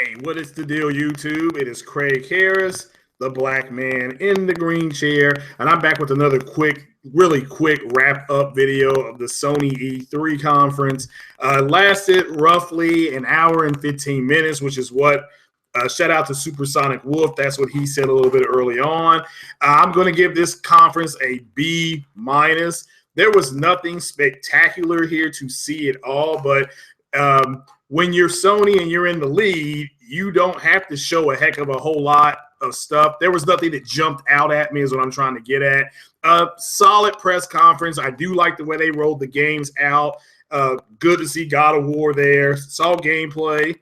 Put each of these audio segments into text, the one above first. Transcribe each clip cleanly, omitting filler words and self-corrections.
Hey, what is the deal, YouTube? It is Craig Harris, the black man in the green chair, and I'm back with another really quick wrap-up video of the Sony E3 conference. Lasted roughly an hour and 15 minutes, which is what shout out to Supersonic Wolf. That's what he said a little bit early on. I'm going to give this conference a B minus. There was nothing spectacular here to see at all, but when you're Sony and you're in the lead, you don't have to show a heck of a whole lot of stuff. There was nothing that jumped out at me is what I'm trying to get at. Solid press conference. I do like the way they rolled the games out. Good to see God of War there. Saw gameplay.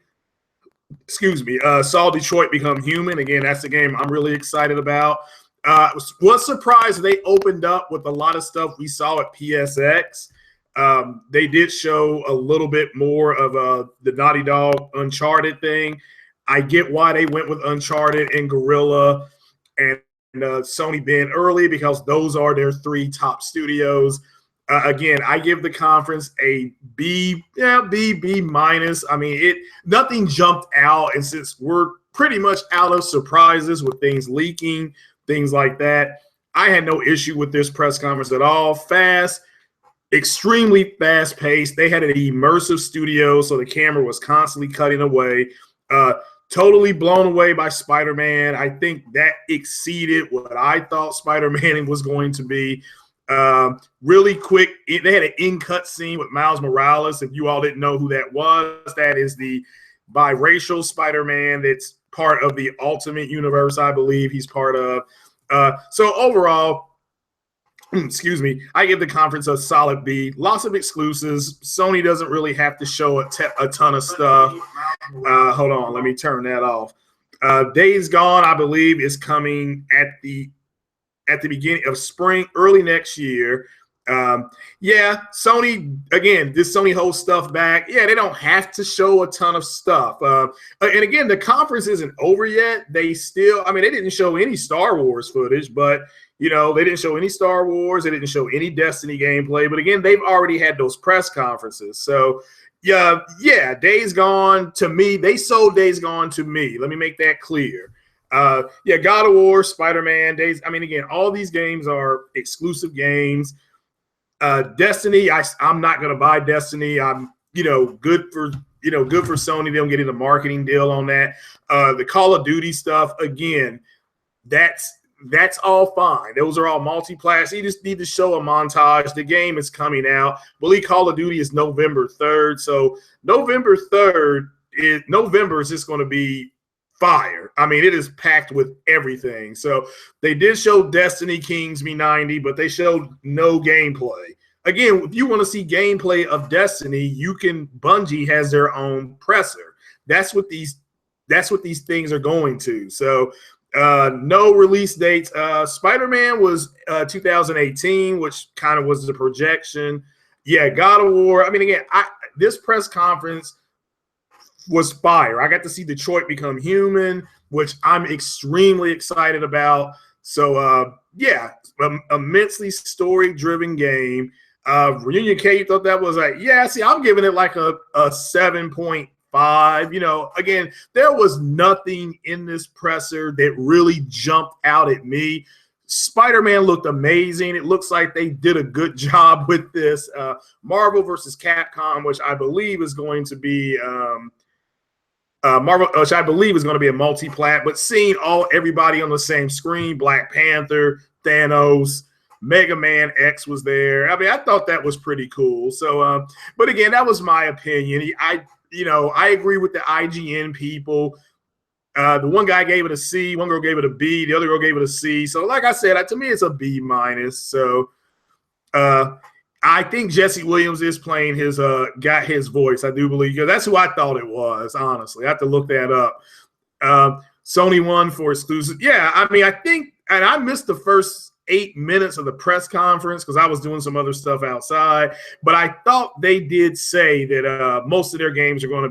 Saw Detroit Become Human. Again, that's the game I'm really excited about. Was surprised they opened up with a lot of stuff we saw at PSX. They did show a little bit more of the Naughty Dog Uncharted thing. I get why they went with Uncharted and Guerrilla and Sony being early because those are their three top studios. Again, I give the conference a B minus. I mean, nothing jumped out, and since we're pretty much out of surprises with things leaking, things like that, I had no issue with this press conference at all. Fast. Extremely fast-paced. They had an immersive studio, so the camera was constantly cutting away. Totally blown away by Spider-Man. I think that exceeded what I thought Spider-Man was going to be. Really quick, they had an in-cut scene with Miles Morales. If you all didn't know who that was, that is the biracial Spider-Man that's part of the Ultimate Universe, I believe he's part of. So overall, I give the conference a solid B. Lots of exclusives. Sony doesn't really have to show a ton of stuff. Hold on, let me turn that off. Days Gone, I believe, is coming at the beginning of spring, early next year. Yeah, Sony, again, this Sony holds stuff back. Yeah, they don't have to show a ton of stuff. And again, the conference isn't over yet. They didn't show any Star Wars footage, but they didn't show any Star Wars. They didn't show any Destiny gameplay. But again, they've already had those press conferences. So, yeah, Days Gone, to me, they sold Days Gone to me. Let me make that clear. God of War, Spider-Man, again, all these games are exclusive games. Destiny, I'm not going to buy Destiny. I'm, good for Sony. They don't get any marketing deal on that. The Call of Duty stuff, again, that's all fine. Those are all multi-class. You just need to show a montage. The game is coming out. I believe Call of Duty is November 3rd. So November 3rd is just going to be fire. I mean, it is packed with everything. So they did show Destiny Kings Me 90, but they showed no gameplay. Again, if you want to see gameplay of Destiny, Bungie has their own presser. That's what these things are going to. So no release dates. Spider-Man was 2018, which kind of was the projection. Yeah, God of War. Again, this press conference was fire. I got to see Detroit Become Human, which I'm extremely excited about. So, immensely story-driven game. Reunion K, you thought that was I'm giving it like a 7.5. Again, there was nothing in this presser that really jumped out at me. Spider-Man looked amazing. It looks like they did a good job with this. Marvel versus Capcom, which I believe is going to be a multi-plat, but seeing everybody on the same screen, Black Panther, Thanos, Mega Man X was there. I thought that was pretty cool. So, but again, that was my opinion. I agree with the IGN people. The one guy gave it a C, one girl gave it a B, the other girl gave it a C. So, like I said, to me, it's a B minus. So, I think Jesse Williams is playing got his voice. I do believe, because that's who I thought it was. Honestly, I have to look that up. Sony won for exclusive. Yeah, I think, and I missed the first 8 minutes of the press conference because I was doing some other stuff outside. But I thought they did say that most of their games are going to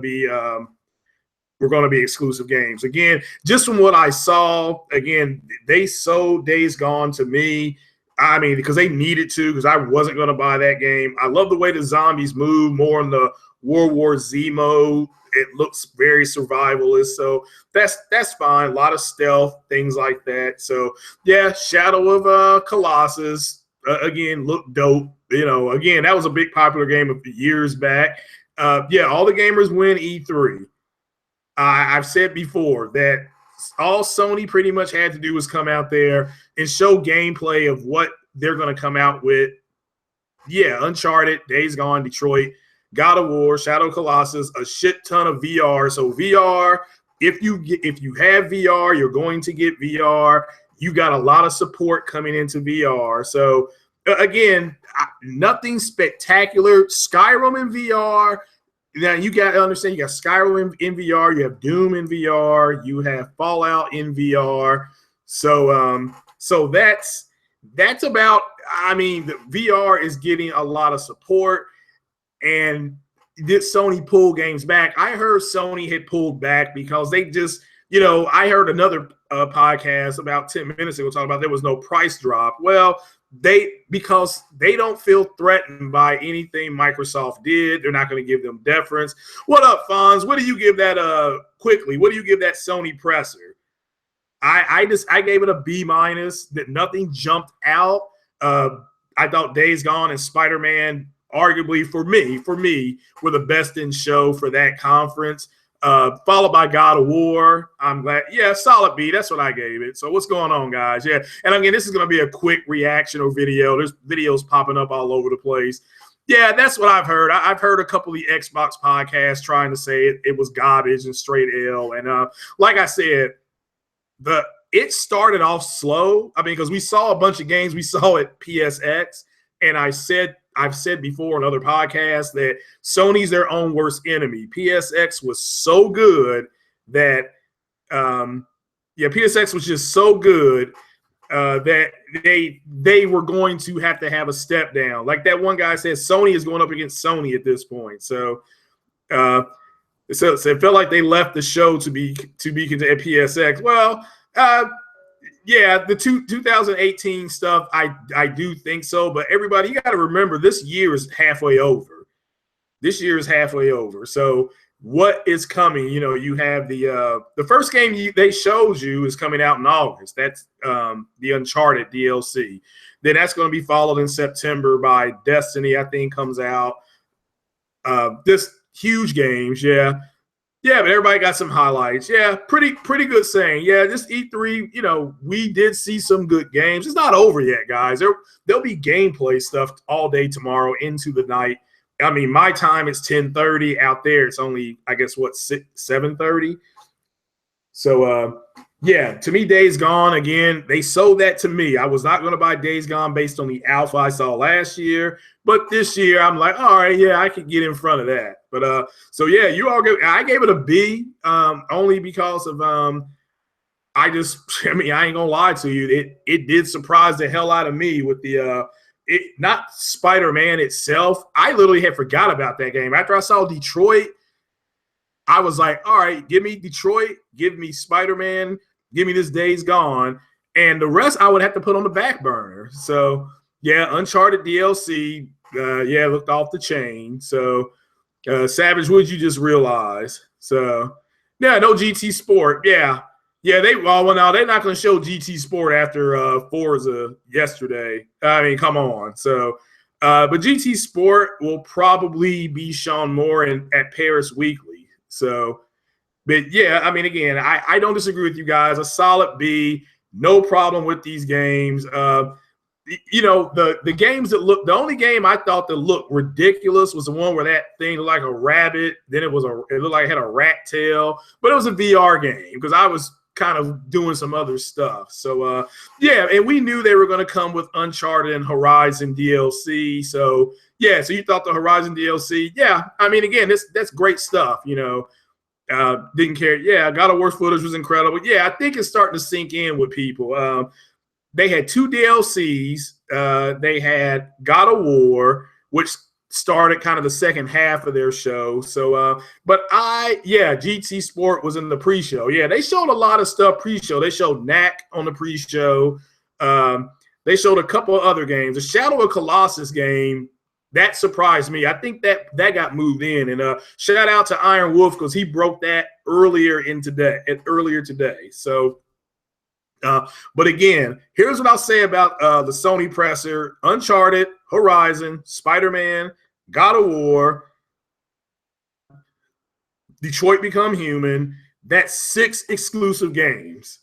be exclusive games. Again, just from what I saw, again, they sold Days Gone to me. Because they needed to, because I wasn't going to buy that game. I love the way the zombies move, more on the World War Z mode. It looks very survivalist, so that's fine. A lot of stealth, things like that. So yeah, Shadow of Colossus again looked dope. Again, that was a big popular game a few years back. Yeah, all the gamers win E3. I've said before that all Sony pretty much had to do was come out there and show gameplay of what they're going to come out with. Yeah, Uncharted, Days Gone, Detroit, God of War, Shadow Colossus, a shit ton of VR. So VR, if you have VR, you're going to get VR. You got a lot of support coming into VR. So again, nothing spectacular. Skyrim in VR. Now you got to understand, you got Skyrim in VR, you have Doom in VR, you have Fallout in VR. So that's about. I mean, the VR is getting a lot of support, and did Sony pull games back? I heard Sony had pulled back because they just, I heard another podcast about 10 minutes ago talking about there was no price drop. Well, because they don't feel threatened by anything Microsoft did. They're not going to give them deference. What up, Fonz? What do you give that quickly? What do you give that Sony presser? I gave it a B-. That nothing jumped out. I thought Days Gone and Spider-Man, arguably for me, were the best in show for that conference. Followed by God of War. I'm glad. Yeah, solid B. That's what I gave it. So what's going on, guys? Yeah, and again, this is going to be a quick reaction or video. There's videos popping up all over the place. Yeah, that's what I've heard. I've heard a couple of the Xbox podcasts trying to say it was garbage and straight L. And like I said, it started off slow. I mean, because we saw a bunch of games we saw at PSX, and I've said before in other podcasts that Sony's their own worst enemy. PSX was so good that, PSX was just so good that they were going to have a step down. Like that one guy said, Sony is going up against Sony at this point. So it felt like they left the show to be continued at PSX. Well, yeah, the 2018 stuff, I do think so. But everybody, you got to remember, this year is halfway over. So what is coming? You have the first game they showed you is coming out in August. That's the Uncharted DLC. Then that's going to be followed in September by Destiny, I think, comes out. This huge games, yeah. Yeah, but everybody got some highlights. Yeah, pretty good saying. Yeah, this E3, we did see some good games. It's not over yet, guys. There'll be gameplay stuff all day tomorrow into the night. I mean, my time is 10:30. Out there, it's only, I guess, 7:30. So, yeah, to me, Days Gone, again, they sold that to me. I was not going to buy Days Gone based on the alpha I saw last year. But this year, I'm like, all right, yeah, I could get in front of that. But so yeah, I gave it a B, only because of I ain't gonna lie to you, it did surprise the hell out of me with not Spider-Man itself. I literally had forgot about that game. After I saw Detroit, I was like, all right, give me Detroit, give me Spider-Man, give me this Days Gone, and the rest I would have to put on the back burner. So yeah, Uncharted DLC. Looked off the chain. So, Savage, what did you just realize? So, yeah, no GT Sport. Yeah, they're not going to show GT Sport after Forza yesterday. I mean, come on. So, but GT Sport will probably be shown more at Paris Weekly. So, but yeah, I mean, again, I don't disagree with you guys. A solid B, no problem with these games. The games the only game I thought that looked ridiculous was the one where that thing looked like a rabbit. Then it looked like it had a rat tail, but it was a VR game because I was kind of doing some other stuff. So, yeah, and we knew they were going to come with Uncharted and Horizon DLC. So, yeah, so you thought the Horizon DLC, yeah, I mean, again, that's great stuff, didn't care. Yeah, God of War footage was incredible. Yeah, I think it's starting to sink in with people. They had 2 DLCs. They had God of War, which started kind of the second half of their show. So, GT Sport was in the pre-show. Yeah, they showed a lot of stuff pre-show. They showed Knack on the pre-show. They showed a couple of other games. The Shadow of Colossus game, That surprised me. I think that got moved in. And shout out to Iron Wolf because he broke that earlier today. So, but again, here's what I'll say about the Sony presser: Uncharted, Horizon, Spider-Man, God of War, Detroit Become Human. That's 6 exclusive games.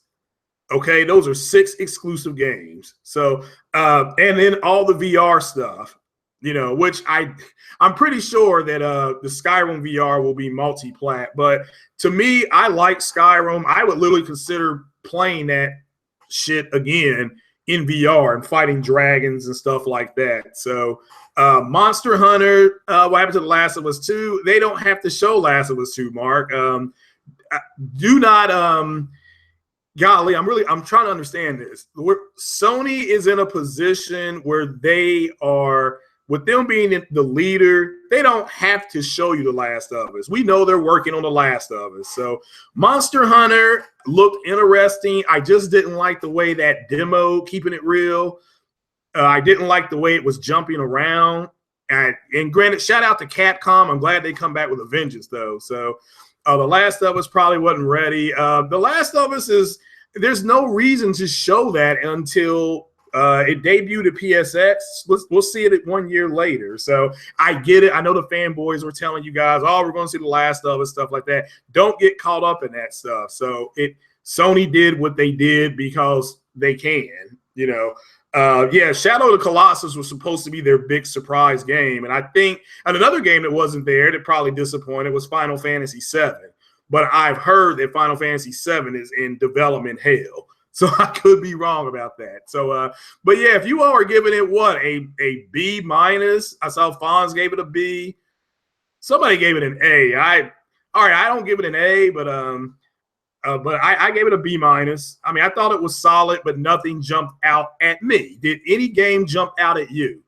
Okay, those are 6 exclusive games. So, and then all the VR stuff, which I'm pretty sure that the Skyrim VR will be multi-plat. But to me, I like Skyrim. I would literally consider playing that shit again in VR and fighting dragons and stuff like that. So, Monster Hunter, what happened to The Last of Us 2? They don't have to show Last of Us 2, Mark. Do not. Golly, I'm trying to understand this. Sony is in a position where they are, with them being the leader, they don't have to show you The Last of Us. We know they're working on The Last of Us. So Monster Hunter looked interesting. I just didn't like the way that demo, keeping it real. I didn't like the way it was jumping around. And granted, shout out to Capcom. I'm glad they come back with a vengeance, though. So The Last of Us probably wasn't ready. The Last of Us there's no reason to show that until it debuted at PSX. We'll see it 1 year later. So I get it. I know the fanboys were telling you guys, we're going to see The Last of Us, stuff like that. Don't get caught up in that stuff. So Sony did what they did because they can, Shadow of the Colossus was supposed to be their big surprise game. And another game that wasn't there that probably disappointed was Final Fantasy VII. But I've heard that Final Fantasy VII is in development hell. So I could be wrong about that. So, but yeah, if you all are giving it a B minus, I saw Fonz gave it a B. Somebody gave it an A. I don't give it an A, but I gave it a B minus. I mean, I thought it was solid, but nothing jumped out at me. Did any game jump out at you?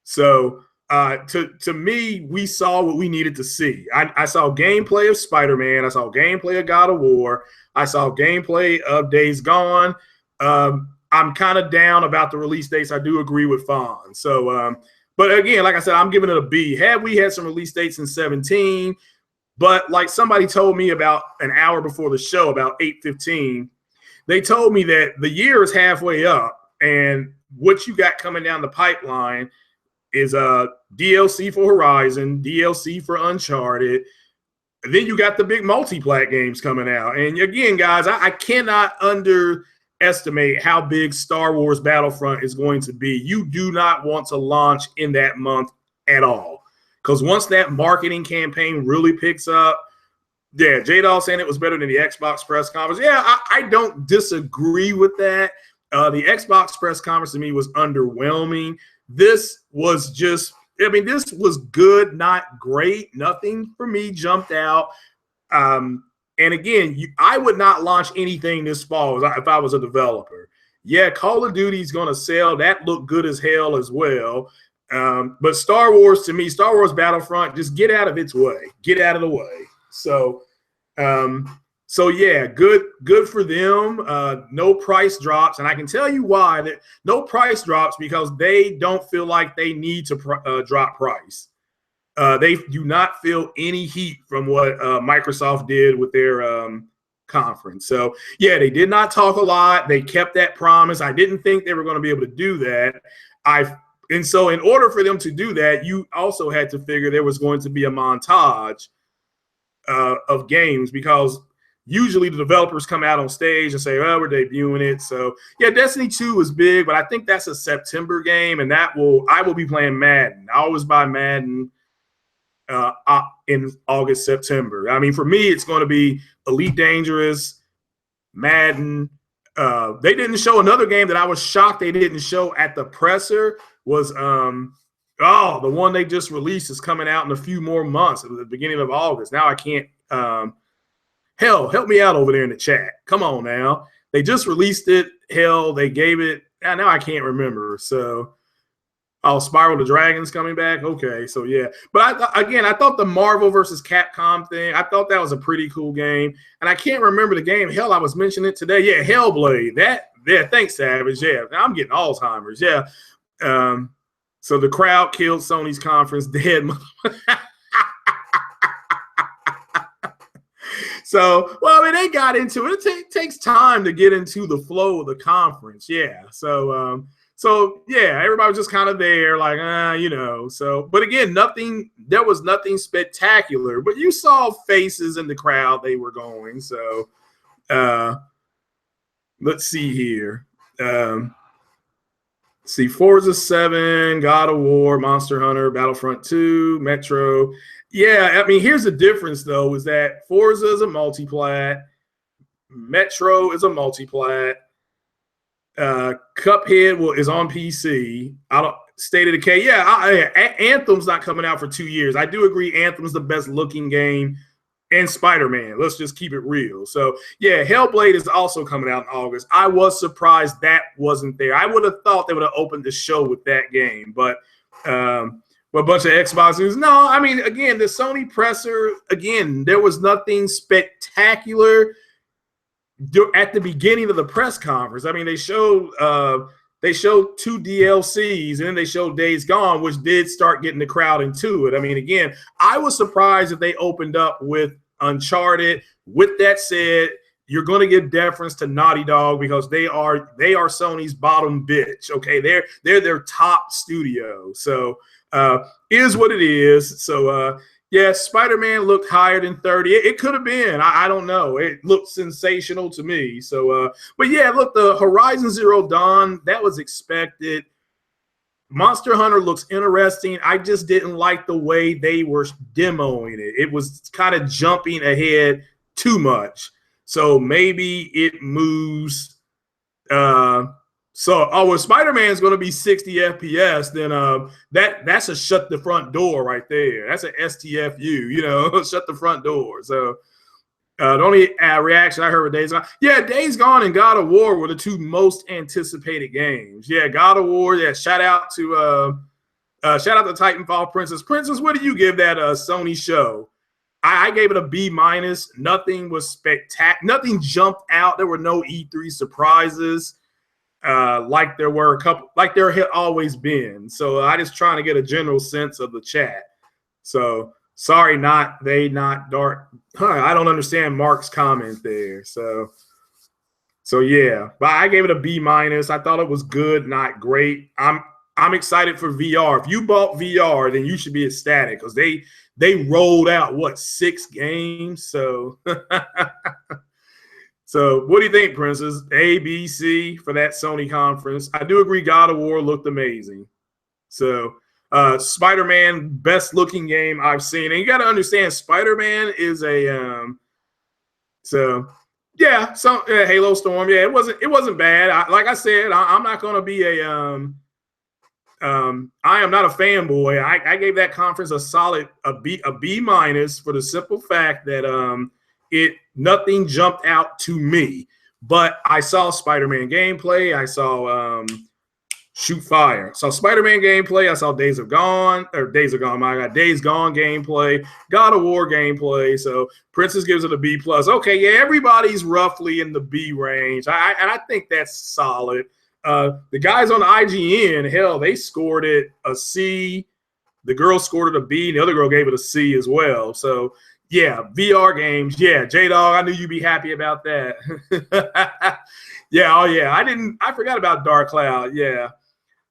So to me, we saw what we needed to see. I saw gameplay of Spider-Man. I saw gameplay of God of War. I saw gameplay of Days Gone. I'm kind of down about the release dates. I do agree with Fawn. So, but again, like I said, I'm giving it a B. Had we had some release dates in 2017, but like somebody told me about an hour before the show, about 8:15, they told me that the year is halfway up, and what you got coming down the pipeline is DLC for Horizon, DLC for Uncharted. Then you got the big multi-plat games coming out. And again, guys, I cannot underestimate how big Star Wars Battlefront is going to be. You do not want to launch in that month at all. Because once that marketing campaign really picks up, yeah, J-Dawg saying it was better than the Xbox press conference. Yeah, I don't disagree with that. The Xbox press conference to me was underwhelming. This was this was good, not great. Nothing for me jumped out. And again, I would not launch anything this fall if I was a developer. Yeah, Call of Duty is going to sell. That looked good as hell as well. But Star Wars, to me, Star Wars Battlefront, just get out of its way. Get out of the way. So yeah, good for them. No price drops, and I can tell you why. That no price drops because they don't feel like they need to drop price. They do not feel any heat from what Microsoft did with their conference. So yeah, they did not talk a lot. They kept that promise. I didn't think they were going to be able to do that. And so in order for them to do that, you also had to figure there was going to be a montage of games because usually the developers come out on stage and say, we're debuting it. So yeah, Destiny 2 is big, but I think that's a September game, and I will be playing Madden. I always buy Madden in August, September. I mean, for me, it's going to be Elite Dangerous, Madden. They didn't show another game that I was shocked they didn't show at the presser was the one they just released is coming out in a few more months at the beginning of August. Now I can't hell, help me out over there in the chat. Come on now. They just released it. Hell, they gave it. Now I can't remember. So, Spiral the Dragon's coming back. Okay, so yeah. But I thought the Marvel versus Capcom thing, I thought that was a pretty cool game. And I can't remember the game. Hell, I was mentioning it today. Yeah, Hellblade. Thanks, Savage. Yeah, I'm getting Alzheimer's. Yeah. So the crowd killed Sony's conference dead. So, well, I mean, they got into it. It takes time to get into the flow of the conference. Yeah. So yeah, everybody was just kind of there, like, you know. So, but again, there was nothing spectacular, but you saw faces in the crowd. They were going. So, let's see here. See, Forza 7, God of War, Monster Hunter, Battlefront 2, Metro. Yeah, I mean, here's the difference, though, is that Forza is a multiplat, Metro is a multiplat, Cuphead is on PC. State of Decay, yeah, Anthem's not coming out for 2 years. I do agree Anthem's the best looking game, and Spider-Man. Let's just keep it real. So, yeah, Hellblade is also coming out in August. I was surprised that wasn't there. I would have thought they would have opened the show with that game, but a bunch of Xbox news. No, I mean, again, the Sony presser, again, there was nothing spectacular at the beginning of the press conference. I mean, they showed 2 DLCs, and then they showed Days Gone, which did start getting the crowd into it. I mean, again, I was surprised that they opened up with Uncharted. With that said, you're going to give deference to Naughty Dog because they are Sony's bottom bitch. Okay, they're their top studio. So is what it is. So yeah, Spider-Man looked higher than 30. It could have been. I don't know. It looked sensational to me. So, but yeah, look, the Horizon Zero Dawn, that was expected. Monster Hunter looks interesting. I just didn't like the way they were demoing it. It was kind of jumping ahead too much. So maybe it moves. If Spider-Man is going to be 60 FPS, then that's a shut the front door right there. That's an STFU, you know, shut the front door. So the only reaction I heard with Days Gone, yeah, Days Gone and God of War were the 2 most anticipated games. Yeah, God of War. Yeah, shout out to Titanfall Princess. Princess, what do you give that Sony show? I gave it a B-. Nothing was spectacular. Nothing jumped out. There were no E3 surprises. Like there had always been. So I just trying to get a general sense of the chat. So sorry, not dark. I don't understand Mark's comment there. So yeah, but I gave it a B-. I thought it was good, not great. I'm excited for VR. If you bought VR, then you should be ecstatic because they rolled out 6 games. So So what do you think, Princess? A, B, C for that Sony conference. I do agree God of War looked amazing. So Spider-Man, best looking game I've seen. And you got to understand, Spider-Man is a Halo Storm. Yeah, it wasn't bad. Like I said, I'm not going to be I am not a fanboy. I gave that conference a solid B- for the simple fact that nothing jumped out to me. But I saw Spider-Man gameplay. I saw Shoot Fire. I saw Spider-Man gameplay. I saw Days Gone gameplay. God of War gameplay. So Princess gives it a B+. Okay, yeah, everybody's roughly in the B range. And I think that's solid. The guys on the IGN, hell, they scored it a C. The girl scored it a B. The other girl gave it a C as well. So, yeah, VR games. Yeah, J-Dog, I knew you'd be happy about that. Yeah, oh, yeah. I forgot about Dark Cloud. Yeah.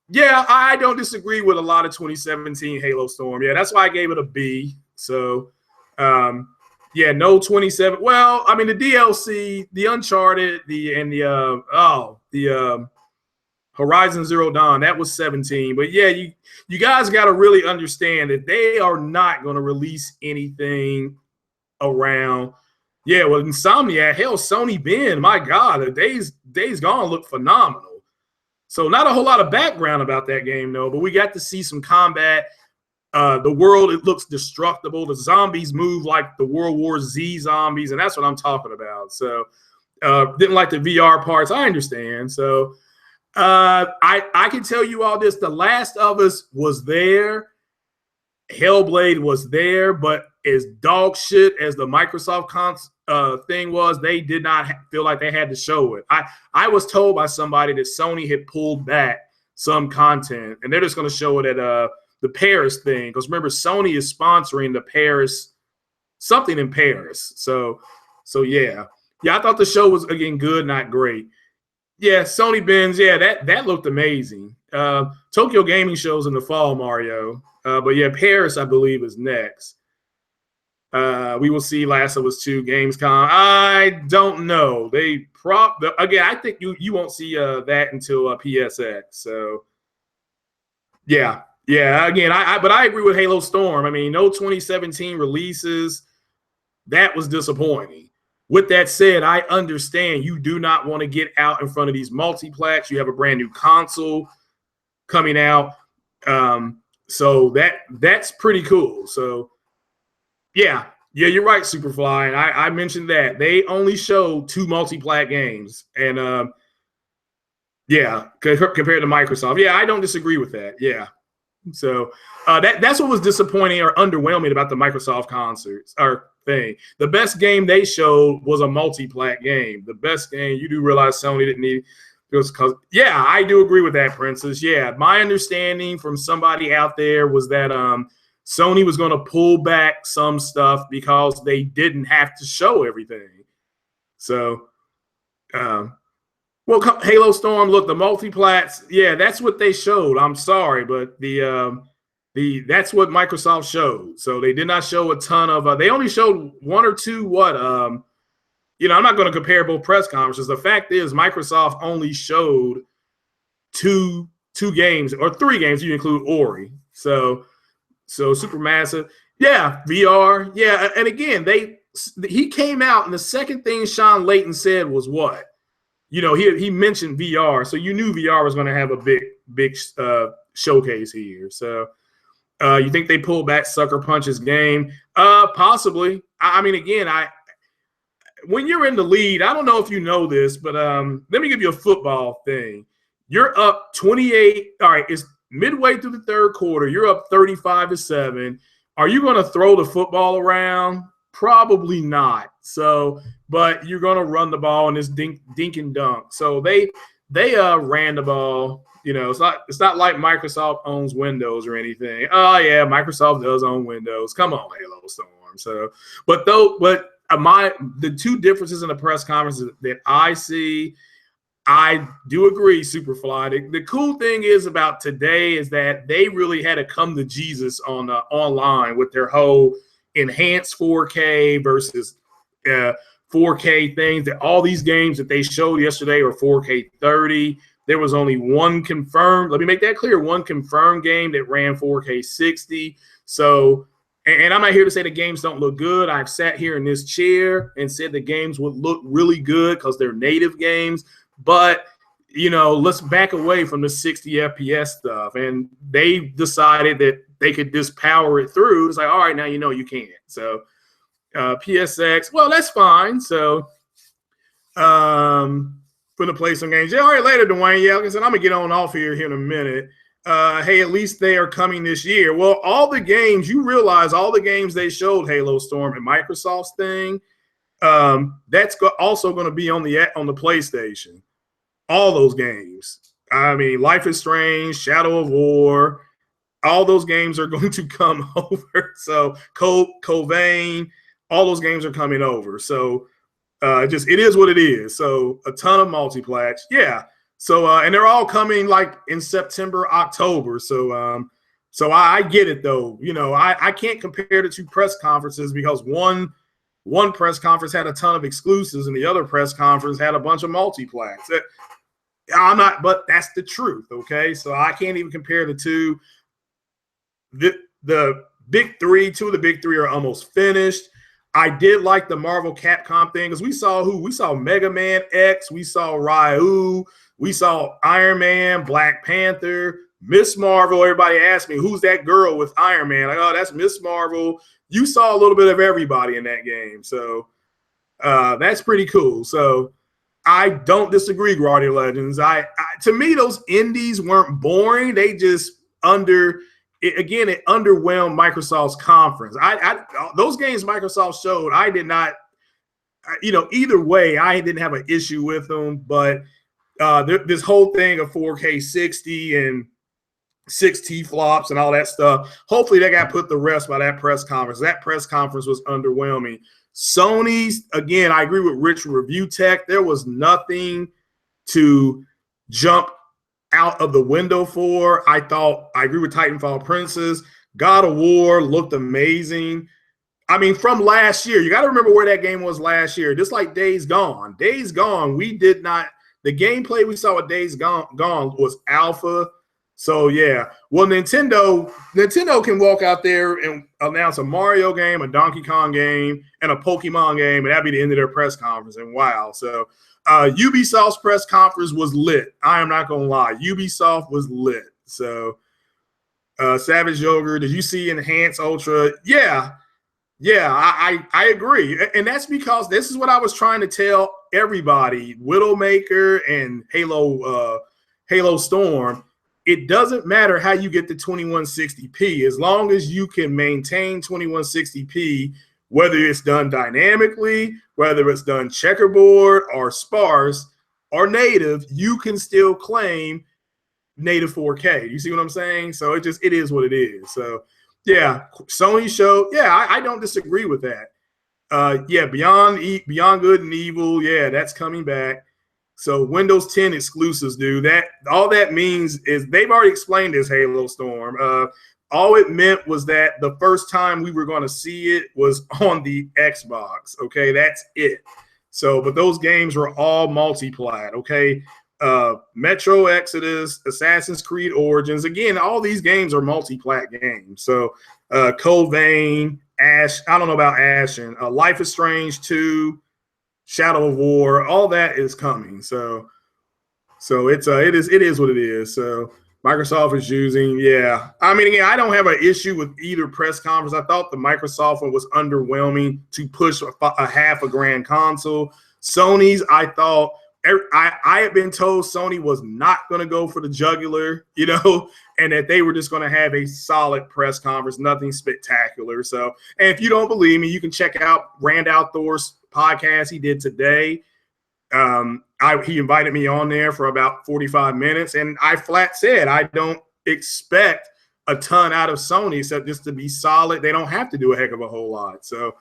Yeah, I don't disagree with a lot of 2017 Halo Storm. Yeah, that's why I gave it a B. So, yeah, no 27. Well, I mean, the DLC, the Uncharted, the Horizon Zero Dawn, that was 17. But yeah, you guys got to really understand that they are not going to release anything around. Yeah, well, Insomniac, hell, Sony Ben, my God, Days Gone looked phenomenal. So not a whole lot of background about that game, though, but we got to see some combat. The world, it looks destructible. The zombies move like the World War Z zombies, and that's what I'm talking about. So didn't like the VR parts. I understand. So I can tell you all this. The Last of Us was there. Hellblade was there, but as dog shit as the Microsoft thing was, they did not feel like they had to show it. I was told by somebody that Sony had pulled back some content, and they're just going to show it at the Paris thing, because remember Sony is sponsoring the Paris something in Paris. So yeah, I thought the show was again good, not great. Yeah, Sony Benz, yeah, that looked amazing. Tokyo Gaming shows in the fall, Mario. But yeah, Paris, I believe, is next. We will see Last of Us 2 Gamescom. I don't know. Again, I think you won't see that until PSX. So yeah. Again, but I agree with Halo Storm. I mean, no 2017 releases. That was disappointing. With that said, I understand you do not want to get out in front of these multiplats. You have a brand new console coming out. So that's pretty cool. So yeah, you're right, Superfly. And I mentioned that. They only showed 2 multiplat games. And yeah, compared to Microsoft. Yeah, I don't disagree with that. Yeah. So that's what was disappointing or underwhelming about the Microsoft concerts or thing. The best game they showed was a multi-plat game. The best game, you do realize Sony didn't need because yeah, I do agree with that, Princess. Yeah, my understanding from somebody out there was that Sony was going to pull back some stuff because they didn't have to show everything. So well, Halo Storm, look, the multiplats, yeah, that's what they showed. I'm sorry, but that's what Microsoft showed. So they did not show a ton of. They only showed 1 or 2. I'm not going to compare both press conferences. The fact is, Microsoft only showed two games or 3 games. You include Ori. So Supermassive, yeah, VR, yeah, and again, he came out and the second thing Sean Layton said was what? He mentioned VR, so you knew VR was going to have a big showcase here. So you think they pulled back Sucker Punch's game? Possibly. I mean, again, when you're in the lead, I don't know if you know this, but let me give you a football thing. You're up 28. All right, it's midway through the third quarter. You're up 35-7. Are you going to throw the football around? Probably not. So, but you're going to run the ball and this dink and dunk. So they ran the ball. It's not like Microsoft owns Windows or anything. Oh yeah, Microsoft does own Windows. Come on, Halo Storm. So, but the 2 differences in the press conferences that I see, I do agree, Superfly. The cool thing is about today is that they really had to come to Jesus on online with their whole enhanced 4K versus 4K things. That all these games that they showed yesterday are 4K 30. There was only one confirmed. Let me make that clear. One confirmed game that ran 4K 60. So, and I'm not here to say the games don't look good. I've sat here in this chair and said the games would look really good because they're native games. But, let's back away from the 60 FPS stuff. And they decided that they could just power it through. It's like, all right, now you can't. So PSX, well, that's fine. So for the play some games. Yeah, all right, later, Dwayne. Yeah, like I said, I'm going to get on off here in a minute. Hey, at least they are coming this year. Well, all the games, you realize all the games they showed Halo Storm and Microsoft's thing, that's also going to be on the PlayStation. All those games. I mean, Life is Strange, Shadow of War, all those games are going to come over. So Covain, all those games are coming over. So it is what it is. So a ton of multiplats. Yeah. So and they're all coming like in September, October. So I get it though. I can't compare the 2 press conferences because one press conference had a ton of exclusives and the other press conference had a bunch of multiplats. I'm not, but that's the truth. Okay. So I can't even compare the 2. The big 3, 2 of the big 3 are almost finished. I did like the Marvel Capcom thing because we saw Mega Man X, we saw Ryu, we saw Iron Man, Black Panther, Miss Marvel. Everybody asked me, who's that girl with Iron Man? Like, oh, that's Miss Marvel. You saw a little bit of everybody in that game. So that's pretty cool. So I don't disagree, Guardian Legends. To me, those indies weren't boring. They just it underwhelmed Microsoft's conference. Those games Microsoft showed, I did not, either way, I didn't have an issue with them. But this whole thing of 4K 60 and 6T flops and all that stuff. Hopefully that got put to rest by that press conference. That press conference was underwhelming. Sony's, again, I agree with Rich Review Tech. There was nothing to jump out of the window for. I agree with Titanfall Princess. God of War looked amazing. I mean, from last year, you got to remember where that game was last year. Just like Days Gone. Days Gone, we did not – the gameplay we saw with Days Gone was alpha. So, yeah. Well, Nintendo can walk out there and announce a Mario game, a Donkey Kong game, and a Pokemon game, and that'd be the end of their press conference. And wow. So, Ubisoft's press conference was lit. I am not going to lie. Ubisoft was lit. So, Savage Yogurt, did you see Enhanced Ultra? Yeah. Yeah, I agree. And that's because this is what I was trying to tell everybody, Widowmaker and Halo Storm. It doesn't matter how you get to 2160p, as long as you can maintain 2160p, whether it's done dynamically, whether it's done checkerboard or sparse or native, you can still claim native 4K. You see what I'm saying? So it is what it is. So yeah, Sony show. Yeah, I don't disagree with that. Yeah, Beyond Good and Evil. Yeah, that's coming back. So Windows 10 exclusives, dude. That all that means is they've already explained this Halo Storm. All it meant was that the first time we were going to see it was on the Xbox. Okay, that's it. So, but those games were all multi-plat. Okay. Metro Exodus, Assassin's Creed Origins. Again, all these games are multi-plat games. So Code Vein, Ash, I don't know about Ashen, Life is Strange 2, Shadow of War, all that is coming. So it is what it is. So Microsoft is using, yeah. I mean, again, I don't have an issue with either press conference. I thought the Microsoft one was underwhelming to push a half a grand console. Sony's, I thought, I had been told Sony was not going to go for the jugular, and that they were just going to have a solid press conference, nothing spectacular. So, and if you don't believe me, you can check out Randall Thor's podcast he did today. He invited me on there for about 45 minutes, and I flat said I don't expect a ton out of Sony except just to be solid. They don't have to do a heck of a whole lot. So,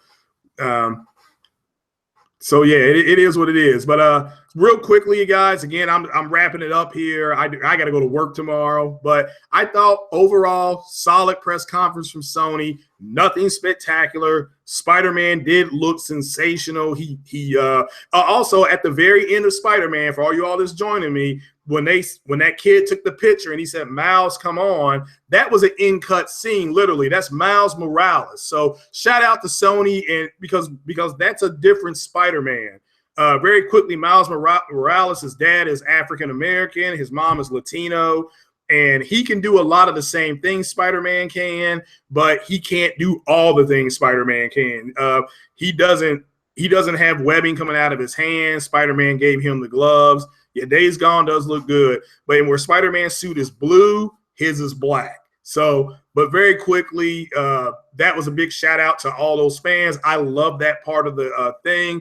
yeah, it is what it is. But real quickly, you guys, again, I'm wrapping it up here. I got to go to work tomorrow. But I thought overall, solid press conference from Sony. Nothing spectacular. Spider-Man did look sensational. He also at the very end of Spider-Man, for all you all that's joining me, when that kid took the picture and he said, "Miles, come on," that was an in-cut scene, literally. That's Miles Morales. So shout out to Sony, and because that's a different Spider-Man. Very quickly, Miles Morales, his dad is African-American, his mom is Latino, and he can do a lot of the same things Spider-Man can, but he can't do all the things Spider-Man can. He doesn't have webbing coming out of his hands. Spider-Man gave him the gloves. Yeah, Days Gone does look good, but where Spider-Man's suit is blue, his is black. So, but very quickly, that was a big shout out to all those fans. I love that part of the thing.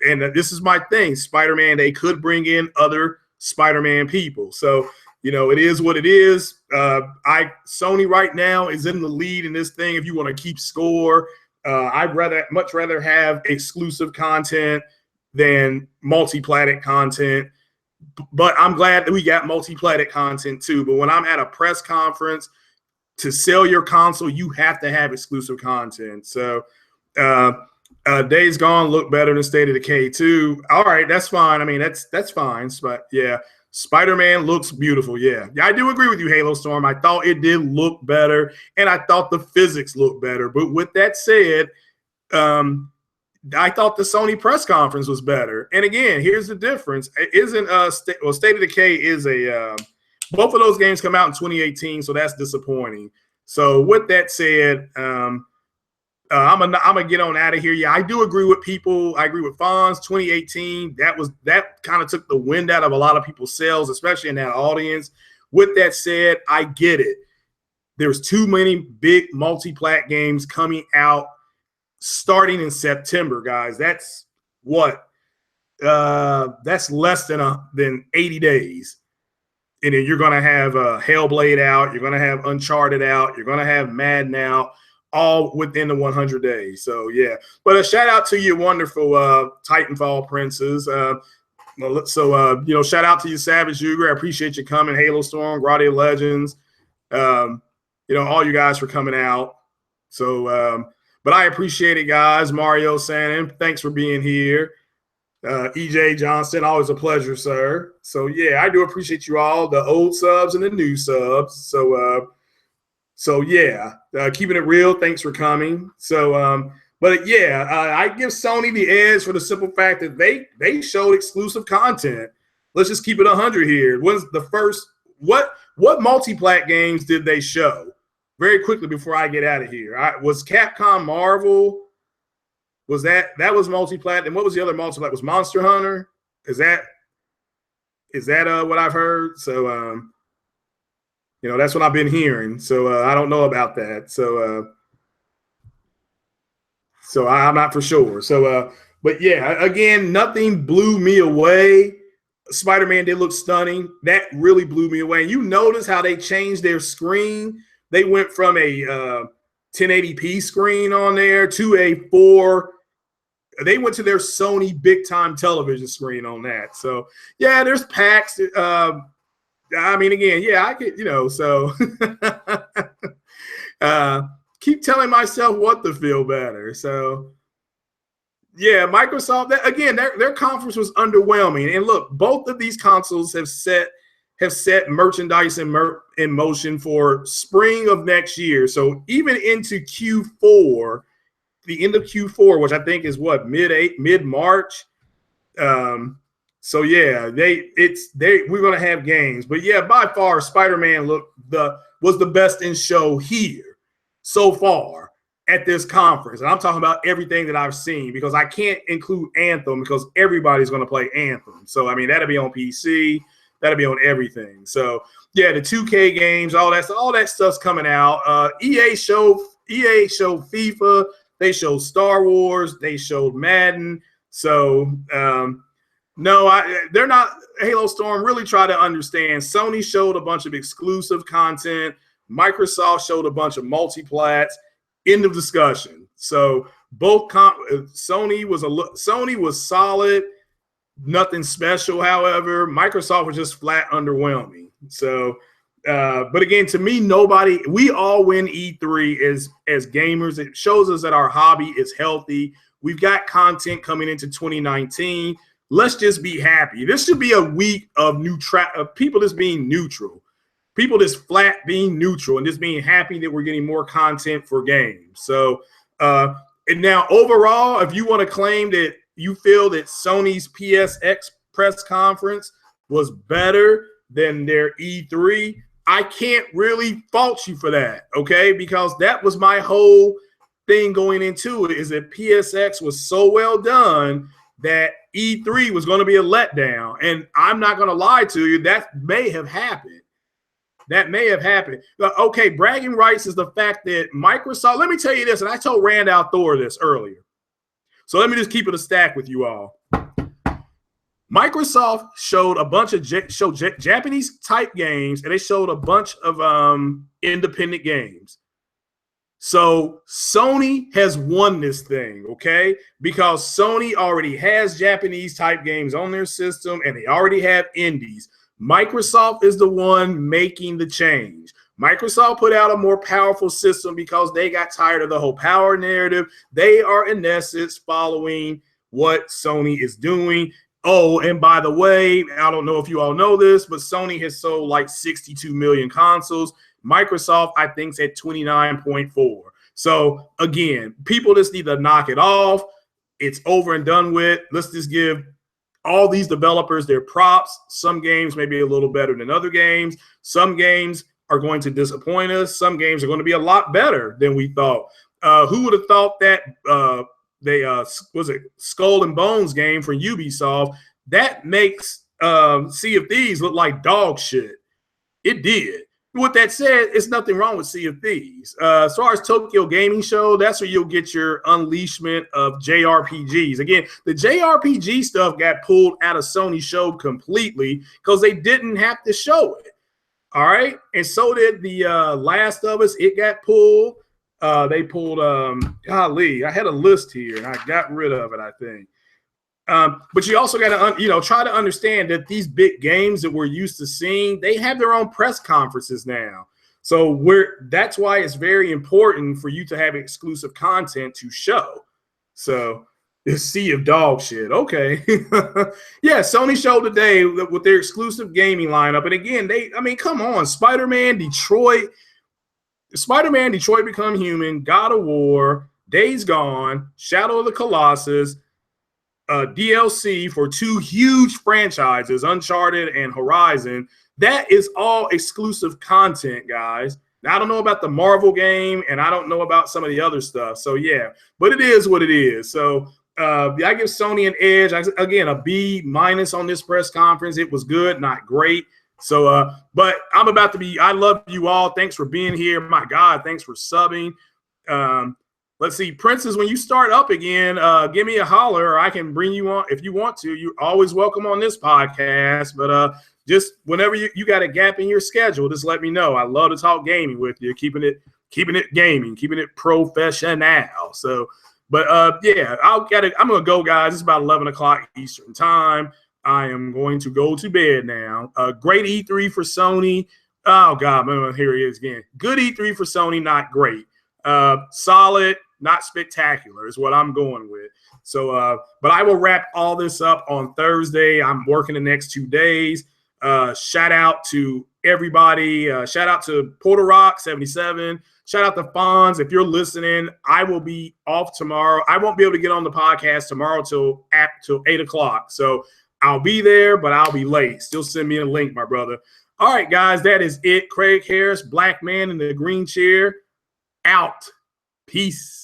And this is my thing, Spider-Man, they could bring in other Spider-Man people. So, it is what it is. Sony right now is in the lead in this thing. If you want to keep score, I'd much rather have exclusive content than multi-planet content. But I'm glad that we got multi-planet content too. But when I'm at a press conference, to sell your console, you have to have exclusive content. So Days Gone look better than State of Decay 2. All right, that's fine. I mean, that's fine. But yeah, Spider-Man looks beautiful. Yeah, I do agree with you, Halo Storm. I thought it did look better, and I thought the physics looked better. But with that said, I thought the Sony press conference was better. And again, here's the difference. It isn't State of Decay is both of those games come out in 2018, so that's disappointing. So with that said, I'm gonna get on out of here. Yeah, I do agree with people. I agree with Fonz. 2018, that kind of took the wind out of a lot of people's sails, especially in that audience. With that said, I get it. There's too many big multi-plat games coming out starting in September, guys. That's what That's less than 80 days. And then you're going to have Hellblade out. You're going to have Uncharted out. You're going to have Madden out, all within the 100 days. So, yeah. But a shout out to you, wonderful Titanfall princes. Shout out to you, Savage Uger. I appreciate you coming. Halo Storm, Guardian Legends. All you guys for coming out. So, but I appreciate it, guys. Mario Sannon, thanks for being here. EJ Johnston, always a pleasure, sir. So yeah, I do appreciate you all, the old subs and the new subs. So keeping it real. Thanks for coming. So I give Sony the edge for the simple fact that they showed exclusive content. Let's just keep it 100 here. When's the first? What multi-plat games did they show? Very quickly before I get out of here, was Capcom Marvel. Was that was multi-plat? And what was the other multi-plat? Was Monster Hunter? Is that what I've heard? So that's what I've been hearing. So I don't know about that. So I'm not for sure. So but yeah, again, nothing blew me away. Spider-Man did look stunning. That really blew me away. And you notice how they changed their screen. They went from a 1080p screen on there to a 4. They went to their Sony big time television screen on that. So yeah, there's packs. I could, so keep telling myself what to feel better. So yeah, Microsoft, their conference was underwhelming. And look, both of these consoles have set merchandise in motion for spring of next year. So even into Q4, the end of Q4, which I think is mid-March. So yeah, we're gonna have games. But yeah, by far, Spider-Man was the best in show here so far at this conference. And I'm talking about everything that I've seen, because I can't include Anthem because everybody's gonna play Anthem. So I mean, that'll be on PC. That'll be on everything. So yeah, the 2K games, all that stuff's coming out. EA showed FIFA, they showed Star Wars, they showed Madden. So they're not. Halo Storm, really try to understand. Sony showed a bunch of exclusive content. Microsoft showed a bunch of multiplats. End of discussion. So both Sony was solid. Nothing special, however. Microsoft was just flat underwhelming. So, but again, to me, we all win E3 as gamers. It shows us that our hobby is healthy. We've got content coming into 2019. Let's just be happy. This should be a week of people just being neutral. People just flat being neutral and just being happy that we're getting more content for games. So, and now overall, if you want to claim that you feel that Sony's PSX press conference was better than their E3, I can't really fault you for that, okay? Because that was my whole thing going into it, is that PSX was so well done that E3 was going to be a letdown. And I'm not going to lie to you, that may have happened. Okay, bragging rights is the fact that Microsoft, let me tell you this, and I told Randall Thor this earlier. So let me just keep it a stack with you all. Microsoft showed a bunch of Japanese type games, and they showed a bunch of independent games. So Sony has won this thing, okay? Because Sony already has Japanese type games on their system, and they already have indies. Microsoft is the one making the change. Microsoft put out a more powerful system because they got tired of the whole power narrative. They are, in essence, following what Sony is doing. Oh, and by the way, I don't know if you all know this, but Sony has sold like 62 million consoles. Microsoft, I think, is at 29.4. So, again, people just need to knock it off. It's over and done with. Let's just give all these developers their props. Some games may be a little better than other games. Some games are going to disappoint us. Some games are going to be a lot better than we thought. Who would have thought that was it Skull and Bones game for Ubisoft that makes Sea of Thieves look like dog shit? It did. with that said, it's nothing wrong with Sea of Thieves. As far as Tokyo Gaming Show, that's where you'll get your unleashment of JRPGs. Again, the JRPG stuff got pulled out of Sony show completely because they didn't have to show it. All right. And so did the Last of Us. It got pulled. They pulled, golly, I had a list here and I got rid of it, I think. But you also got to, try to understand that these big games that we're used to seeing, they have their own press conferences now. So that's why it's very important for you to have exclusive content to show. So the sea of dog shit. Okay. Yeah, Sony showed today with their exclusive gaming lineup. And again, come on, Spider-Man, Detroit Become Human, God of War, Days Gone, Shadow of the Colossus, DLC for 2 huge franchises, Uncharted and Horizon. That is all exclusive content, guys. Now, I don't know about the Marvel game, and I don't know about some of the other stuff. So, yeah, but it is what it is. So, I give Sony an edge. Again, a B- on this press conference. It was good, not great. So, but I'm about to be – I love you all. Thanks for being here. My God, thanks for subbing. Let's see, Princess, when you start up again, give me a holler, or I can bring you on if you want to. You're always welcome on this podcast, but just whenever you got a gap in your schedule, just let me know. I love to talk gaming with you, keeping it gaming, keeping it professional. So, but yeah, I'm gonna go, guys. It's about 11 o'clock Eastern time. I am going to go to bed now. Great E3 for Sony. Oh God, man, here he is again. Good E3 for Sony, not great. Solid, not spectacular is what I'm going with. So, but I will wrap all this up on Thursday. I'm working the next 2 days. Shout out to everybody. Shout out to Porter Rock 77. Shout out to Fonz. If you're listening, I will be off tomorrow. I won't be able to get on the podcast tomorrow till 8 o'clock. So I'll be there, but I'll be late. Still send me a link, my brother. All right, guys, that is it. Craig Harris, black man in the green chair. Out. Peace.